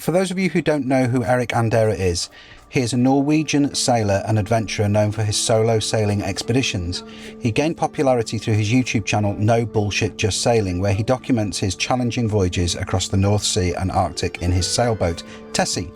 For those of you who don't know who Erik Aanderaa is, he is a Norwegian sailor and adventurer known for his solo sailing expeditions. He gained popularity through his YouTube channel No Bullshit Just Sailing, where he documents his challenging voyages across the North Sea and Arctic in his sailboat, Tessie.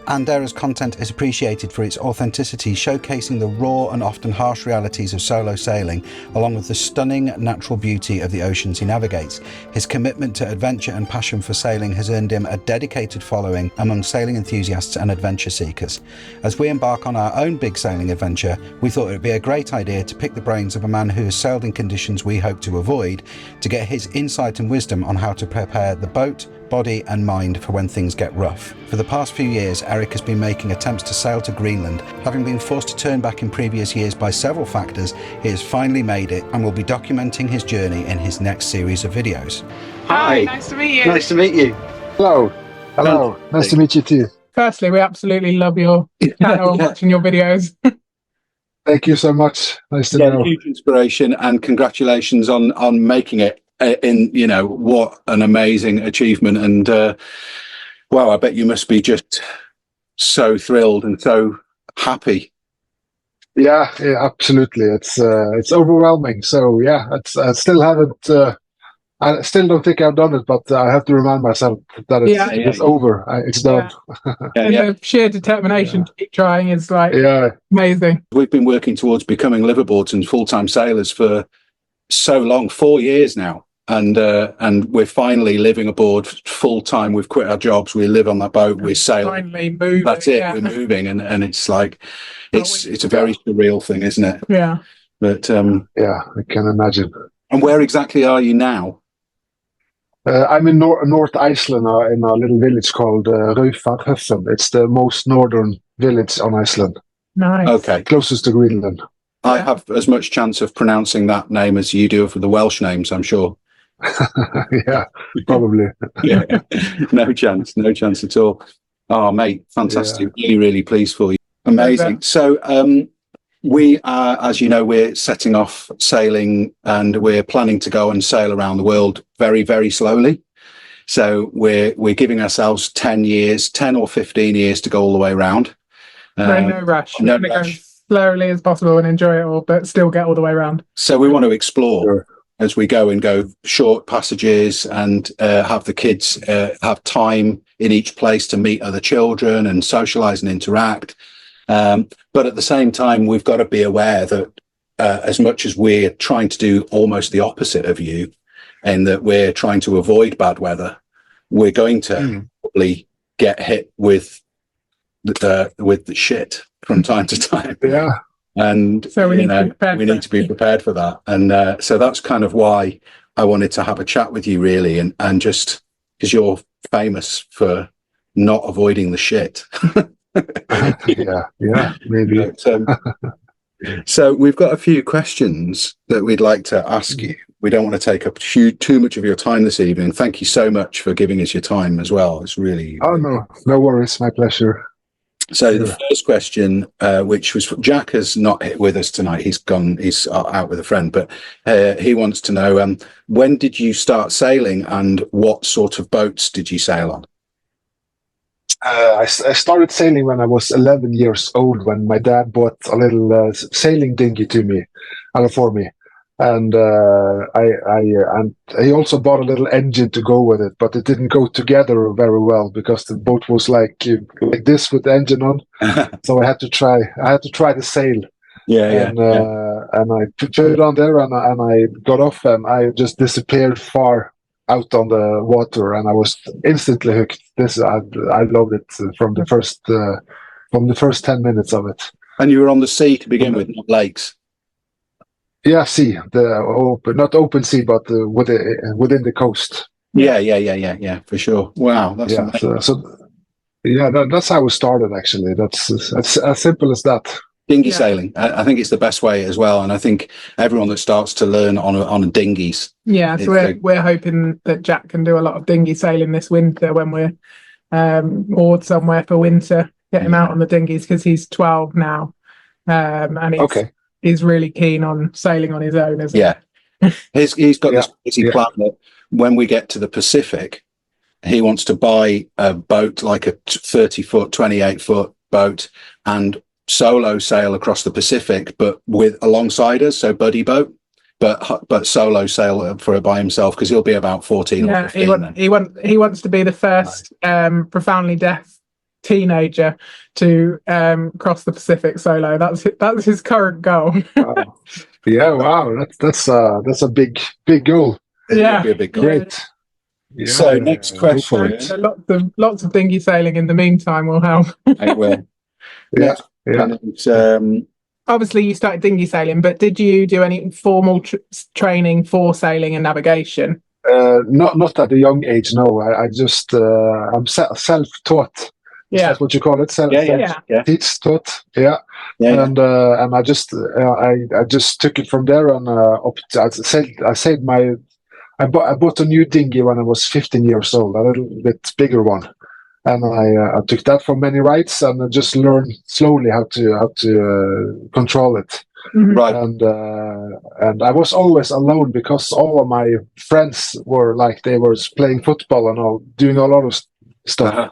Aanderaa's content is appreciated for its authenticity, showcasing the raw and often harsh realities of solo sailing, along with the stunning natural beauty of the oceans he navigates. His commitment to adventure and passion for sailing has earned him a dedicated following among sailing enthusiasts and adventure seekers. As we embark on our own big sailing adventure, we thought it would be a great idea to pick the brains of a man who has sailed in conditions we hope to avoid, to get his insight and wisdom on how to prepare the boat, body and mind for when things get rough. For the past few years, Erik has been making attempts to sail to Greenland. Having been forced to turn back in previous years by several factors, he has finally made it and will be documenting his journey in his next series of videos. Hi, nice to meet you. Nice to meet you. Hello. Hello. Nice to meet you too. Firstly, we absolutely love your channel and watching your videos. Thank you so much. Nice to know. Huge inspiration, and congratulations on making it. What an amazing achievement, and wow, I bet you must be just so thrilled and so happy. Yeah, absolutely. It's overwhelming. So yeah, I still haven't. I still don't think I've done it, but I have to remind myself that it's over. It's done. And the sheer determination to keep trying is like amazing. We've been working towards becoming liveaboards and full-time sailors for so long, 4 years now. And we're finally living aboard full time. We've quit our jobs. We live on that boat. We're sailing. Finally moving. That's it. We're moving, and it's like it's a very surreal thing, isn't it? Yeah. But yeah, I can imagine. And where exactly are you now? I'm in North Iceland, in a little village called Raufarhöfn. It's the most northern village on Iceland. Nice. Okay. Closest to Greenland. I have as much chance of pronouncing that name as you do for the Welsh names, I'm sure. Yeah, probably. Yeah, no chance at all. Oh, mate, fantastic. Really, really pleased for you. Amazing. So we are, as you know, we're setting off sailing, and we're planning to go and sail around the world very, very slowly. So we're giving ourselves 10 or 15 years to go all the way around. No rush. No rush. Slowly as possible and enjoy it all, but still get all the way around. So we want to explore as we go, and go short passages, and have the kids have time in each place to meet other children and socialize and interact. But at the same time, we've got to be aware that as much as we're trying to do almost the opposite of you, and that we're trying to avoid bad weather, we're going to probably get hit with the shit from time to time. Yeah. And so we need to be prepared for that. And so that's kind of why I wanted to have a chat with you, really, and just because you're famous for not avoiding the shit. yeah, maybe. But, so we've got a few questions that we'd like to ask you. We don't want to take up too much of your time this evening. Thank you so much for giving us your time as well. It's really... Oh, no worries. My pleasure. So the first question, which was Jack, is not with us tonight. He's out with a friend, but he wants to know, when did you start sailing, and what sort of boats did you sail on? I started sailing when I was 11 years old, when my dad bought a little sailing dinghy for me. And and he also bought a little engine to go with it, but it didn't go together very well because the boat was like this with the engine on. So I had to try the sail. And I put it on there, and I got off, and I just disappeared far out on the water, and I was instantly hooked. I loved it from the first 10 minutes of it. And you were on the sea to begin with, not lakes. Yeah, sea, not open sea, but within the coast. Yeah, for sure. Wow, that's amazing. That's how it started. Actually, that's as simple as that. Dinghy sailing, I think it's the best way as well, and I think everyone that starts to learn on dinghies. Yeah, so we're hoping that Jack can do a lot of dinghy sailing this winter when we're moored somewhere for winter. Get him out on the dinghies, because he's 12 now, and he's really keen on sailing on his own, isn't he? He's got this crazy plan that when we get to the Pacific, he wants to buy a boat, like a 30-foot, 28-foot boat, and solo sail across the Pacific, but with alongside us, so buddy boat, but solo sail by himself, because he'll be about 14 or 15. He wants to be the first profoundly deaf teenager to cross the Pacific solo. That's his current goal. Wow. Yeah, wow, that's a big goal. Yeah, be a big goal. Great. Yeah, So next question. So lots of dinghy sailing in the meantime will help. It will. Yeah. Obviously, you started dinghy sailing, but did you do any formal training for sailing and navigation? Not at a young age. No, I just I'm self-taught. Is that what you call it? Teach taught. Yeah. And I just took it from there and I bought a new dinghy when I was 15 years old, a little bit bigger one, and I took that for many rides and I just learned slowly how to control it. Mm-hmm. Right. And I was always alone because all of my friends were they were playing football and all, doing a lot of stuff. Uh-huh.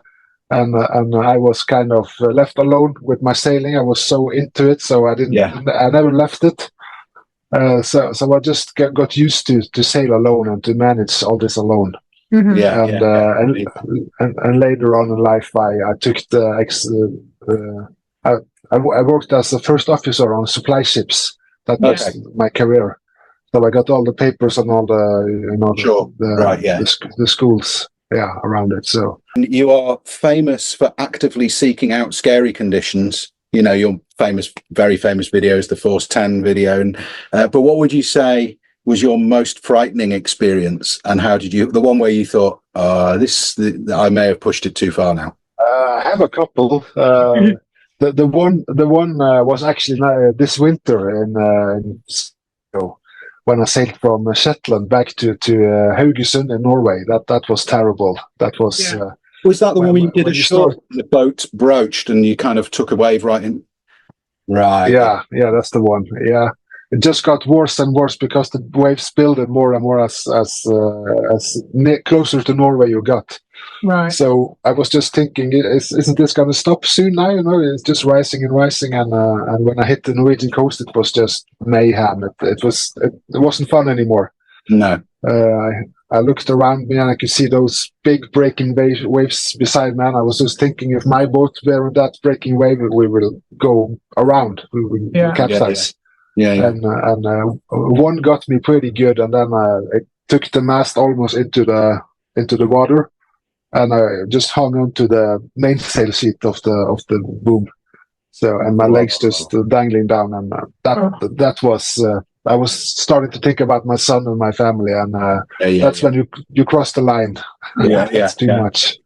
And I was kind of left alone with my sailing. I was so into it, so I never left it. So I just got used to sail alone and to manage all this alone. Mm-hmm. And later on in life, I took I worked as a first officer on supply ships. That was my career. So I got all the papers and all the schools around it. So you are famous for actively seeking out scary conditions. You know, your very famous video is the Force 10 video. And but what would you say was your most frightening experience? And how did you, the one where you thought, I may have pushed it too far now? I have a couple. The one was actually this winter when I sailed from Shetland back to Haugesund in Norway. That was terrible. That was. Was that the one where you did a shot? The boat broached and you kind of took a wave right in? Right. Yeah, that's the one. Yeah, it just got worse and worse because the waves builded more and more as closer to Norway you got. Right. So I was just thinking, isn't this going to stop soon now? You know, it's just rising and rising, and when I hit the Norwegian coast, it was just mayhem. It wasn't fun anymore. No. I looked around me and I could see those big breaking waves beside me. And I was just thinking, if my boat were on that breaking wave, we will go around. We will capsize. Yeah. And one got me pretty good, and then I took the mast almost into the water, and I just hung onto the mainsail sheet of the boom. So, and my legs just dangling down, and that was. I was starting to think about my son and my family, and that's when you cross the line. It's too much.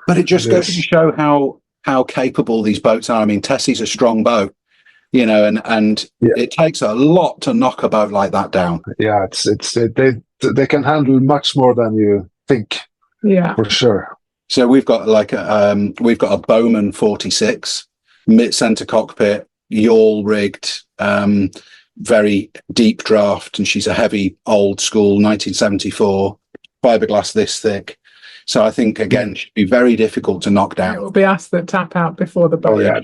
But it just goes to show how capable these boats are. I mean, Tessie's a strong boat, you know, and it takes a lot to knock a boat like that down. Yeah, they can handle much more than you think. Yeah, for sure. So we've got a Bowman 46 mid-center cockpit, yawl rigged. Very deep draft, and she's a heavy old school 1974 fiberglass this thick. So I think again she'd be very difficult to knock down. It will be us that tap out before the boat. Oh yeah,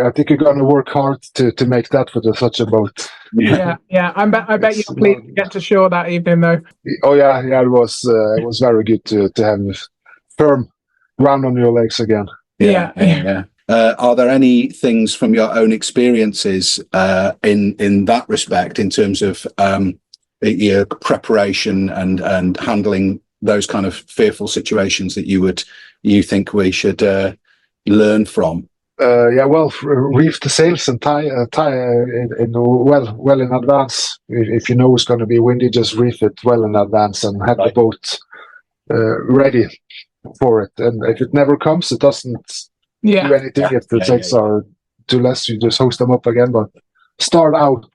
I think you're going to work hard to make that for such a boat. Yeah. I bet you're pleased to get to shore that evening though. Oh yeah, it was very good to have firm ground on your legs again. Yeah. Are there any things from your own experiences in that respect, in terms of your preparation and handling those kind of fearful situations that you think we should learn from? Reef the sails and tie well in advance. If you know it's going to be windy, just reef it well in advance and have the boat ready for it. And if it never comes, it doesn't do anything. If the sails are too less, you just hoist them up again. But start out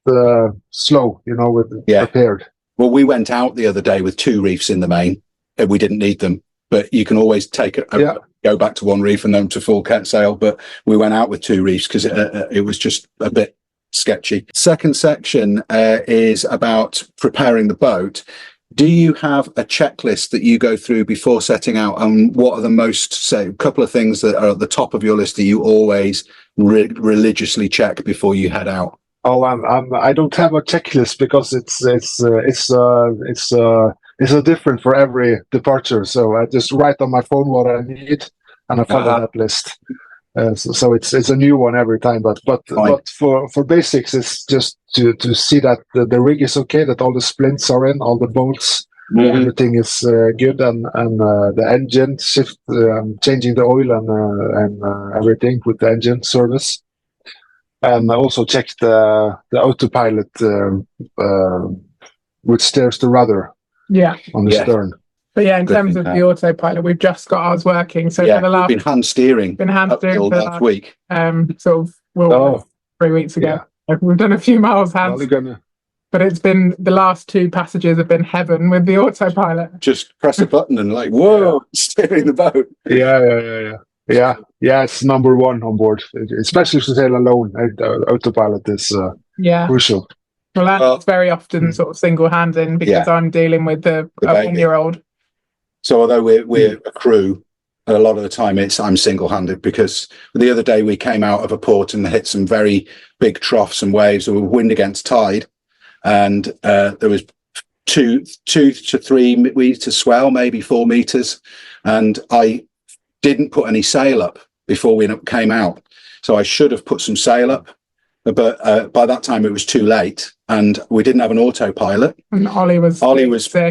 slow, prepared. Well, we went out the other day with 2 reefs in the main. We didn't need them, but you can always go back to 1 reef and then to full cat sail. But we went out with 2 reefs because it was just a bit sketchy. Second section is about preparing the boat. Do you have a checklist that you go through before setting out? And what are the most, say, a couple of things that are at the top of your list that you always religiously check before you head out? Oh, I don't have a checklist because it's different for every departure. So I just write on my phone what I need, and I follow that list. So it's a new one every time. But for basics, it's just to see that the rig is okay, that all the splints are in, all the bolts, everything is good, and the engine shift, changing the oil and everything with the engine service. And I also checked the autopilot, which steers the rudder on the stern. But yeah, in terms of the autopilot, we've just got ours working. So for the last, been hand steering for the last week. Sort of 3 weeks ago. Yeah. We've done a few miles hand, but it's been the last 2 passages have been heaven with the autopilot. Just press a button and like, whoa, steering the boat. Yeah, it's number one on board, especially to sail alone. Autopilot is crucial. Well, it's very often sort of single-handed because I'm dealing with a 1-year-old. So although we're a crew, a lot of the time I'm single-handed, because the other day we came out of a port and hit some very big troughs and waves, or wind against tide, and there was 2 to 3 meters swell, maybe 4 meters, and I didn't put any sail up before we came out. So I should have put some sail up, but by that time it was too late, and we didn't have an autopilot. And Ollie was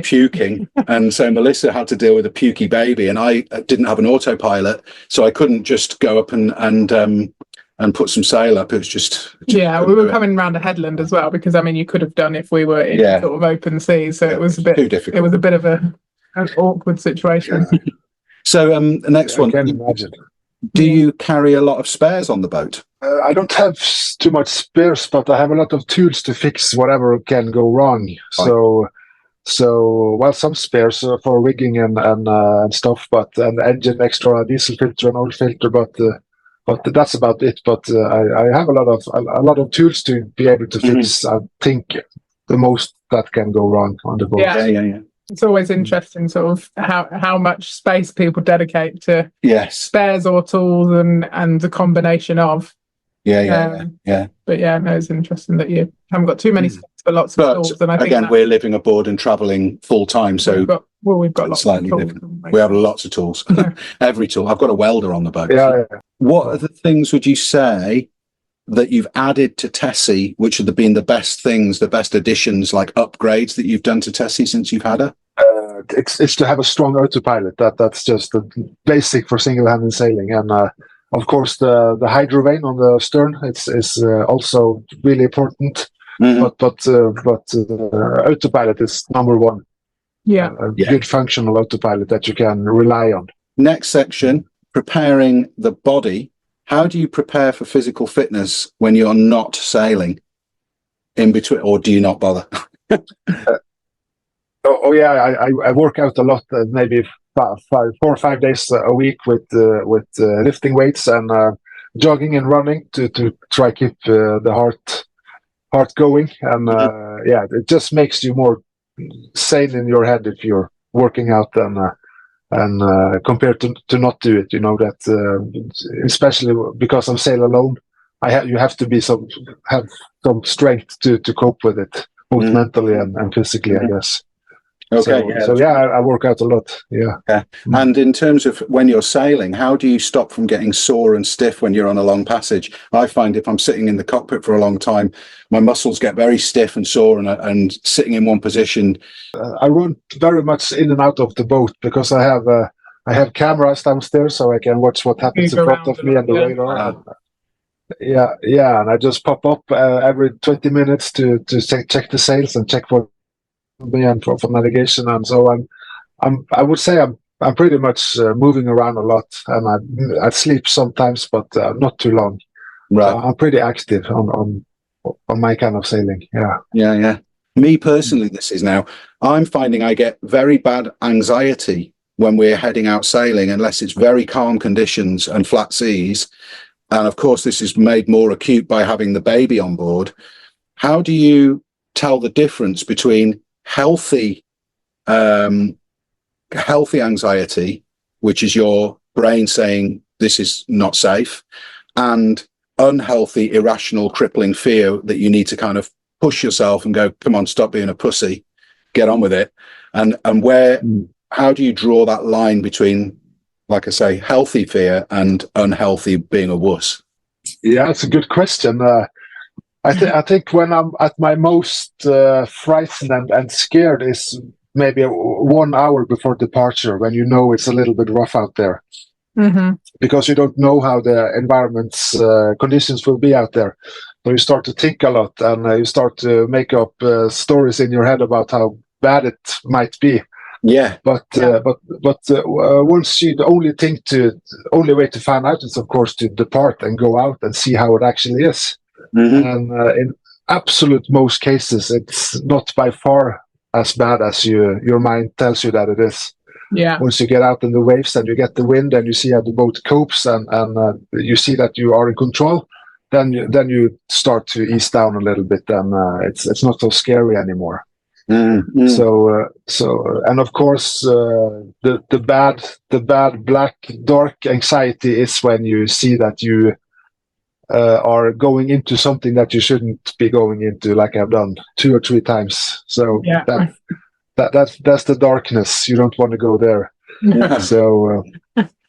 puking, and so Melissa had to deal with a pukey baby, and I didn't have an autopilot, so I couldn't just go up and put some sail up. It was just we were coming around a headland as well, because I mean you could have done if we were in sort of open sea, so it was a bit too difficult. It was a bit of an awkward situation. So the next one, I can imagine. Do you carry a lot of spares on the boat? I don't have too much spares, but I have a lot of tools to fix whatever can go wrong. Right. So some spares for rigging and stuff, but an engine, extra diesel filter and oil filter, but that's about it. But I have a lot of tools to be able to fix. I think the most that can go wrong on the boat. Yeah. It's always interesting, sort of how much space people dedicate to spares or tools and the combination of. But it's interesting that you haven't got too many spares for lots of tools. And I think we're living aboard and travelling full time, so we've got lots slightly of tools. Different. We have lots of tools. Every tool. I've got a welder on the boat. What other things would you say that you've added to Tessie, which have been the best things, the best additions, like upgrades that you've done to Tessie since you've had her? It's to have a strong autopilot. That's just the basic for single-handed sailing, and of course the hydrovane on the stern is also really important. But autopilot is number one. A good functional autopilot that you can rely on. Next section, preparing the body. How do you prepare for physical fitness when you're not sailing in between, or do you not bother? I work out a lot, maybe 4 or 5 days a week with lifting weights and jogging and running to try keep the heart going, and it just makes you more sane in your head if you're working out and compared to not do it. You know that especially because I'm sail alone, you have to have some strength to cope with it, both mentally and physically, I guess. Okay. I work out a lot. And in terms of when you're sailing, how do you stop from getting sore and stiff when you're on a long passage? I find if I'm sitting in the cockpit for a long time, my muscles get very stiff and sore, and sitting in one position. I run very much in and out of the boat because I have cameras downstairs, so I can watch what happens in front of me and the radar. And I just pop up every 20 minutes to check the sails and check for me and for navigation, and so I would say I'm pretty much moving around a lot, and I sleep sometimes, but not too long. Right. I'm pretty active on my kind of sailing. Me personally, I'm finding I get very bad anxiety when we're heading out sailing, unless it's very calm conditions and flat seas. And of course, this is made more acute by having the baby on board. How do you tell the difference between healthy healthy anxiety, which is your brain saying this is not safe, and unhealthy, irrational, crippling fear that you need to kind of push yourself and go, come on, stop being a pussy, get on with it. And how do you draw that line between, like I say, healthy fear and unhealthy being a wuss? Yeah, that's a good question. I think when I'm at my most frightened and scared is maybe 1 hour before departure, when you know it's a little bit rough out there. Mm-hmm. Because you don't know how the environment's conditions will be out there. So you start to think a lot, and you start to make up stories in your head about how bad it might be. Yeah. But once the only way to find out is, of course, to depart and go out and see how it actually is. Mm-hmm. And in absolute most cases, it's not by far as bad as your mind tells you that it is. Yeah. Once you get out in the waves and you get the wind and you see how the boat copes and you see that you are in control, then you start to ease down a little bit, and it's not so scary anymore. Mm-hmm. So and of course the bad black dark anxiety is when you see that you are going into something that you shouldn't be going into, like I've done 2 or 3 times. So yeah. That's the darkness. You don't want to go there. So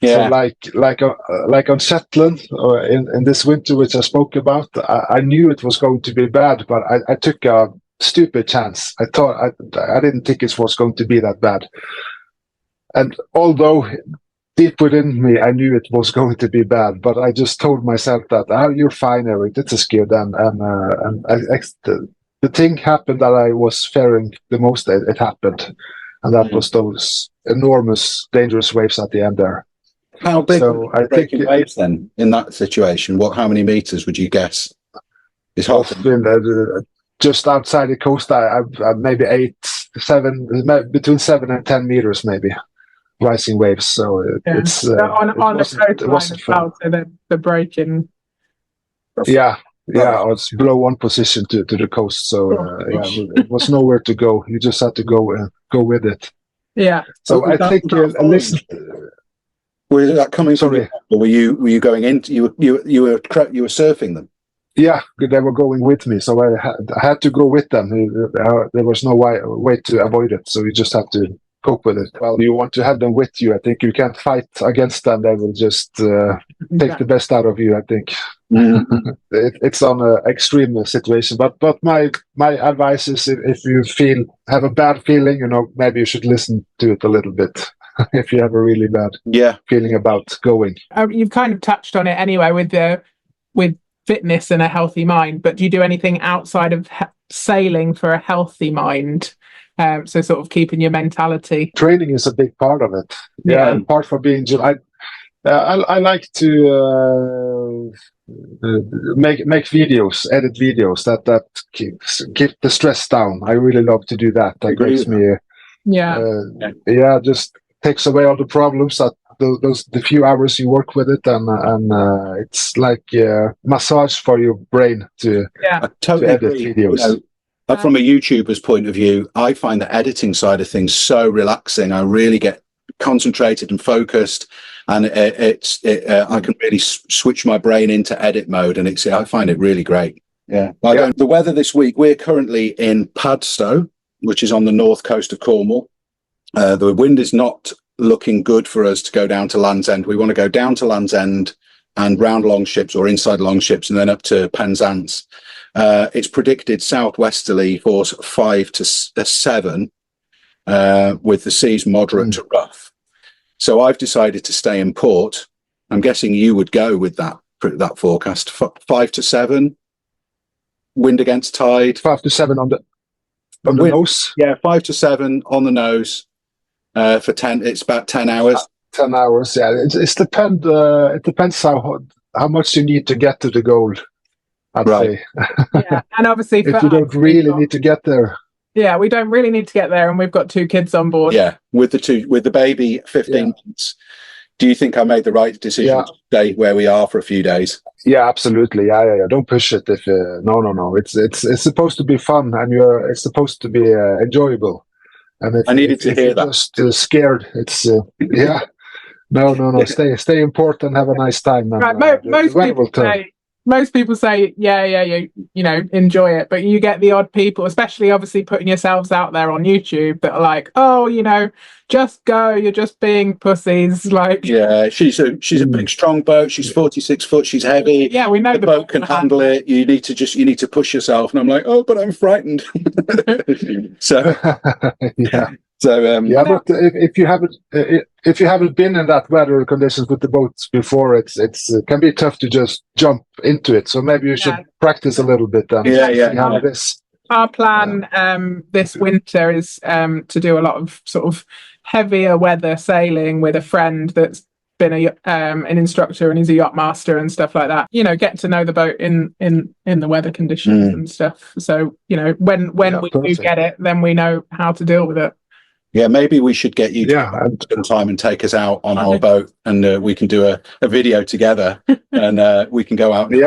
like on Shetland in this winter, which I spoke about, I knew it was going to be bad, but I took a stupid chance. I thought I didn't think it was going to be that bad, and although deep within me I knew it was going to be bad, but I just told myself that you're fine, Erik. This is good, and the thing happened that I was fearing the most. It happened, and that was those enormous, dangerous waves at the end there. How big were breaking waves then in that situation? How many meters would you guess? It's hard to... Just outside the coast, I maybe 7, between 7 and 10 meters, maybe, rising waves. So it's on the coastline as well. So the breaking. Yeah, it's below 1 position to the coast. So it was nowhere to go. You just had to go with it. Yeah. So I think listen. Was that coming? Sorry. Or were you going into you were surfing them? Yeah, they were going with me, so I had to go with them. There was no way to avoid it, so you just have to cope with it. Well, you want to have them with you. I think you can't fight against them. They will just take the best out of you, I think. Mm-hmm. It's on an extreme situation. But my advice is, if you have a bad feeling, maybe you should listen to it a little bit. If you have a really bad feeling about going. You've kind of touched on it anyway with fitness and a healthy mind, but do you do anything outside of sailing for a healthy mind? So sort of keeping your mentality. Training is a big part of it. Yeah, apart from being, I like to make videos, edit videos that keep the stress down. I really love to do that. That makes me, just takes away all the problems that the few hours you work with it, and it's like massage for your brain to edit videos. From a YouTuber's point of view, I find the editing side of things so relaxing. I really get concentrated and focused, and I can really switch my brain into edit mode, and I find it really great. Yeah. The weather this week, we're currently in Padstow, which is on the north coast of Cornwall. The wind is not looking good for us to go down to Land's End. We want to go down to Land's End and round Longships or inside Longships and then up to Penzance. It's predicted southwesterly for 5 to 7 with the seas moderate to rough. So I've decided to stay in port. I'm guessing you would go with that forecast. 5 to 7 wind against tide. 5 to 7 on the nose. Yeah, 5 to 7 on the nose. For 10, it's about 10 hours. 10 hours, yeah. It depends how much you need to get to the goal, I'd say. Yeah, and obviously if you don't really need to get there. Yeah, we don't really need to get there, and we've got 2 kids on board. Yeah, with the baby 15 months. Do you think I made the right decision to stay where we are for a few days? Yeah, absolutely. Yeah. Don't push it. No. It's supposed to be fun, and it's supposed to be enjoyable. And if, I needed to hear you're that. just scared, it's yeah. No. Stay important and have a nice time. And, Right, most people say, yeah, you know, enjoy it, but you get the odd people, especially obviously putting yourselves out there on YouTube, that are like, oh, you know, just go, you're just being pussies. Like, yeah, she's a big, strong boat. She's 46 foot. She's heavy. Yeah, we know the boat can handle it. You need to push yourself. And I'm like, oh, but I'm frightened. So yeah. So yeah, but if you haven't been in that weather conditions with the boats before, it can be tough to just jump into it. So maybe you should practice a little bit then. Yeah. How it is. Our plan this winter is to do a lot of sort of heavier weather sailing with a friend that's been an instructor, and he's a yacht master and stuff like that. You know, get to know the boat in the weather conditions and stuff. So, you know, when we do get it, then we know how to deal with it. Yeah, maybe we should get you to spend time and take us out on our boat, and we can do a video together, and we can go out. And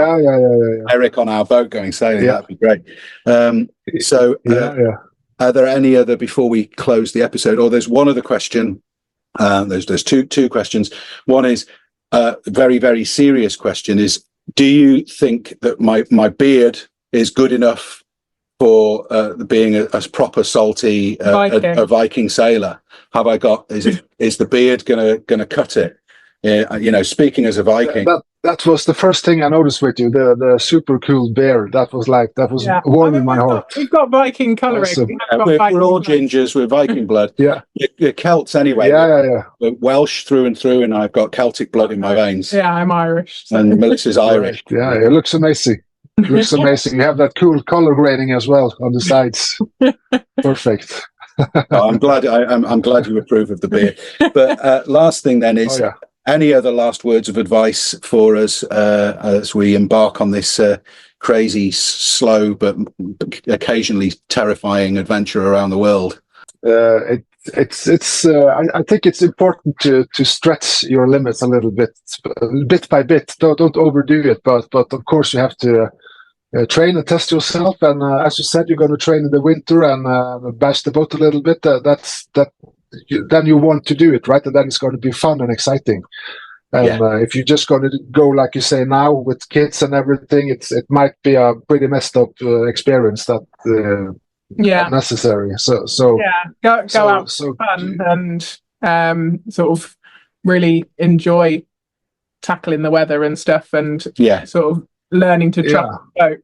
Erik on our boat going sailing. That'd be great. Are there any other, before we close the episode? Or there's one other question. There's two questions. One is a very, very serious question: is do you think that my beard is good enough for being a proper salty a Viking sailor? Have I got? Is the beard gonna cut it? You know, speaking as a Viking, that was the first thing I noticed with you. The super cool beard. That was warming my heart. We've got Viking colouring. Awesome. We're all gingers. We're Viking blood. You're Celts anyway. We're Welsh through and through, and I've got Celtic blood in my veins. Yeah, I'm Irish. So. And Melissa's Irish. Yeah, it looks amazing. It looks amazing. You have that cool color grading as well on the sides. Perfect. I'm glad you approve of the beard. But last thing then is, any other last words of advice for us as we embark on this crazy, slow, but occasionally terrifying adventure around the world? I think it's important to stretch your limits a little bit by bit. Don't overdo it, but of course you have to train and test yourself. And as you said, you're going to train in the winter and bash the boat a little bit. Then you want to do it, right? And then it's going to be fun and exciting. And if you're just going to go, like you say now, with kids and everything, it might be a pretty messed up experience that necessary. So go out for fun and sort of really enjoy tackling the weather and stuff, and sort of learning to trust the boat.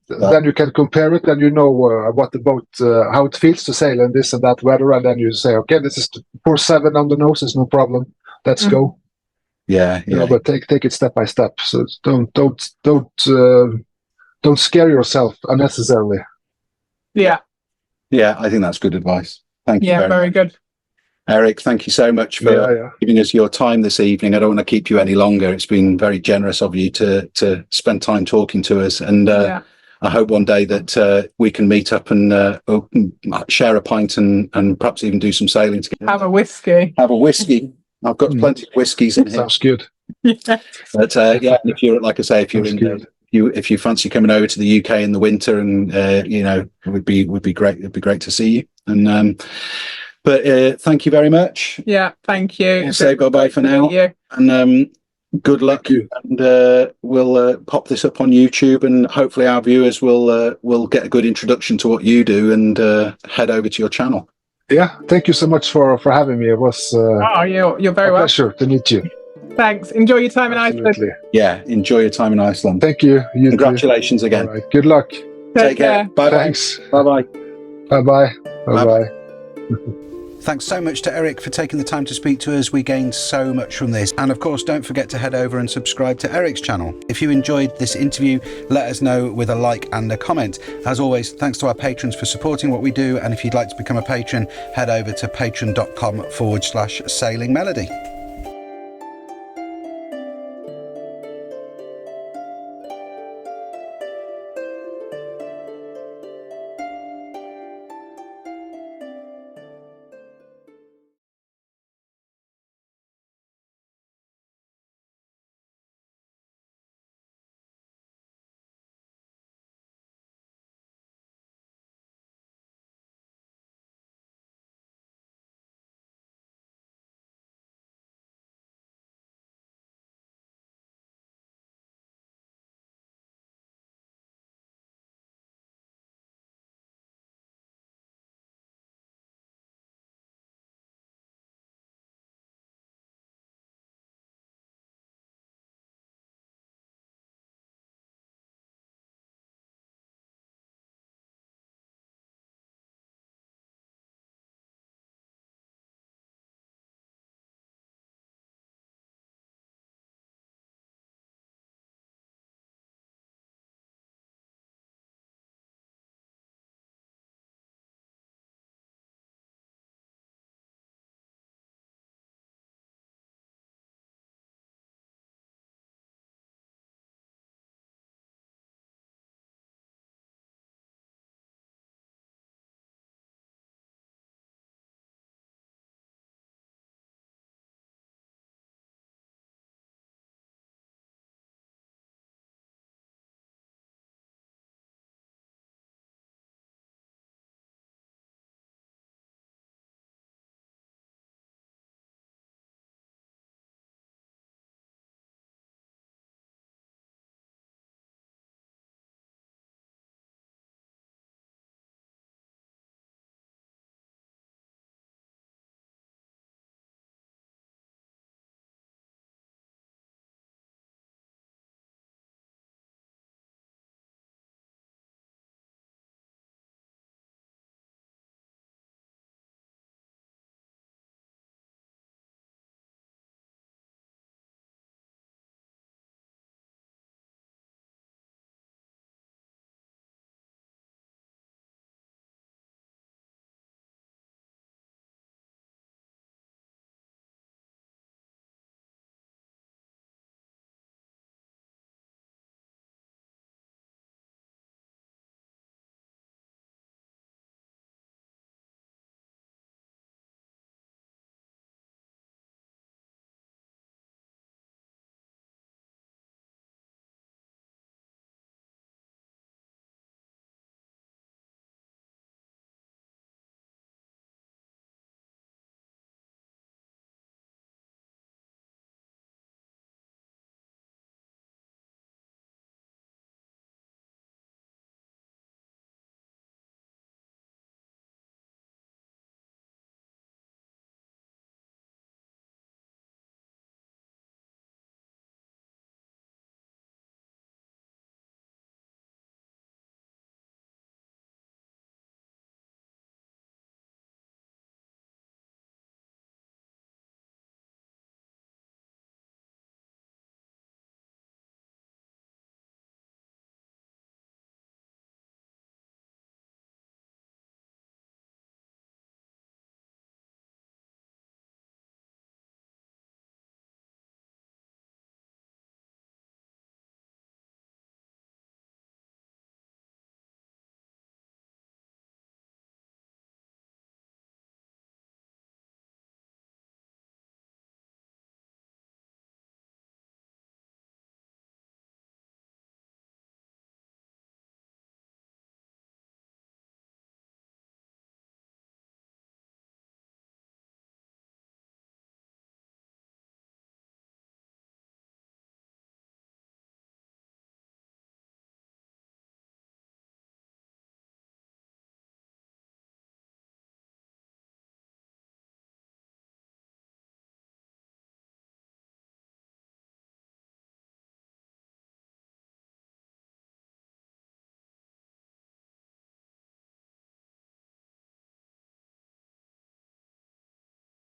Then you can compare it, and you know what the boat, how it feels to sail in this and that weather, and then you say, okay, this is 4-7 on the nose, is no problem. Let's go. Yeah. But take it step by step. So don't scare yourself unnecessarily. Yeah, I think that's good advice. Thank you. Very good. Erik, thank you so much for giving us your time this evening. I don't want to keep you any longer. It's been very generous of you to spend time talking to us, and I hope one day that we can meet up and share a pint and perhaps even do some sailing together. Have a whiskey. I've got plenty of whiskies in here. Sounds good. But if you're, like I say, if you're if you fancy coming over to the UK in the winter, and it would be great. It'd be great to see you. And but thank you very much. Yeah, thank you. I'll say bye for now. And good luck. And we'll pop this up on YouTube, and hopefully our viewers will get a good introduction to what you do, and head over to your channel. Yeah, thank you so much for having me. It was you're very welcome. Pleasure to meet you. Thanks. Enjoy your time in Iceland. Yeah, enjoy your time in Iceland. Thank you. Congratulations again. All right. Good luck. Take care. Bye. Thanks. Bye. Bye. Thanks so much to Erik for taking the time to speak to us. We gained so much from this. And of course, don't forget to head over and subscribe to Erik's channel. If you enjoyed this interview, let us know with a like and a comment. As always, thanks to our patrons for supporting what we do. And if you'd like to become a patron, head over to patreon.com/sailingmelody.